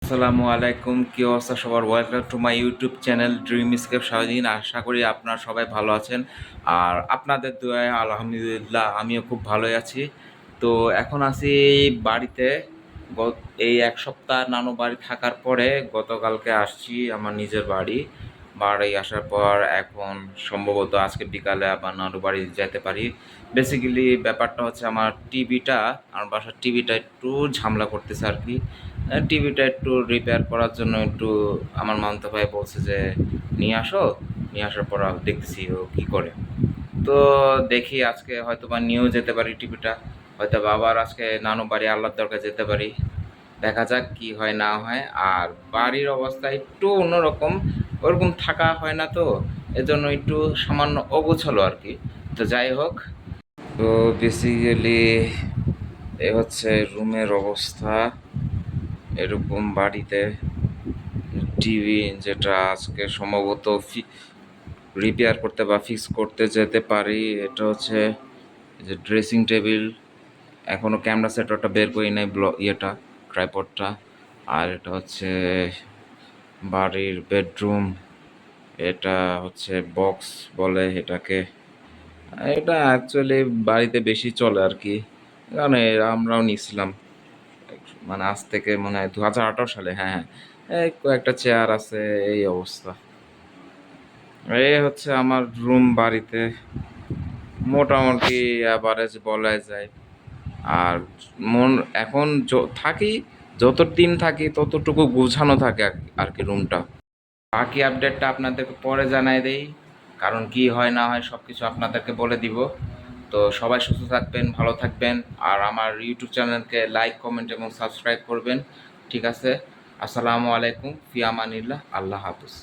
আসসালামু আলাইকুম, কি অবস্থা সবার? Welcome to my YouTube channel Dreamscape Shahdin. আশা করি আপনারা সবাই ভালো আছেন, আর আপনাদের দোয়ায় আলহামদুলিল্লাহ আমিও খুব ভালোই আছি। তো এখন আছি বাড়িতে। এই এক সপ্তাহ নানু বাড়ি থাকার পরে গতকালকে আসছি আমার নিজের বাড়ি। বাড়ি আসার পর এখন সম্ভবত আজকে বিকালে আবার নানু বাড়ি যেতে পারি। বেসিক্যালি ব্যাপারটা হচ্ছে আমার বাসার টিভিটা একটু ঝামেলা করতেছে আর কি। টিভিটা একটু রিপেয়ার করার জন্য একটু আমার মামাতো ভাই বলছে যে নিয়ে আসো, নিয়ে আসার পর দেখতেছি ও কী করে। তো দেখি আজকে হয়তো বা নিয়েও যেতে পারি টিভিটা, হয়তো বা আবার আজকে নানু বাড়ি আল্লাহর দরকার যেতে পারি। দেখা যাক কি হয় না হয়। আর বাড়ির অবস্থা একটু অন্যরকম, ওরকম থাকা হয় না তো, এজন্য একটু সামান্য অগোছালো আর কি। তো যাই হোক, তো বেসিক্যালি এ হচ্ছে রুমের অবস্থা। এরকম বাড়িতে টিভি যেটা আজকে সম্ভবত রিপেয়ার করতে বা ফিক্স করতে যেতে পারি। এটা হচ্ছে যে ড্রেসিং টেবিল, এখনও ক্যামেরা সেটআপটা বের করি নাই, ইয়েটা ট্রাইপডটা। আর এটা হচ্ছে বাড়ির বেডরুম, এটা হচ্ছে বক্স বলে এটাকে। এটা অ্যাকচুয়ালি বাড়িতে বেশি চলে আর কি, কারণ আমরাও নিছিলাম মানে আজ থেকে মনে হয় 2018 সালে। হ্যাঁ হ্যাঁ, এই কয়েকটা চেয়ার আছে, এই অবস্থা। এই হচ্ছে আমার রুম বাড়িতে, মোটামুটি অ্যাভারেজ বলা যায়। আর মন এখন থাকি, যত দিন থাকি ততটুকু গোছানো থাকে আর কি রুমটা। বাকি আপডেটটা আপনাদেরকে পরে জানাই দেই, কারণ কি হয় না হয় সব কিছু আপনাদেরকে বলে দিব। তো সবাই সুস্থ থাকবেন, ভালো থাকবেন, আর আমার ইউটিউব চ্যানেলকে লাইক, কমেন্ট এবং সাবস্ক্রাইব করবেন। ঠিক আছে, আসসালামু আলাইকুম, ফি আমানিল্লাহ, আল্লাহ হাফিজ।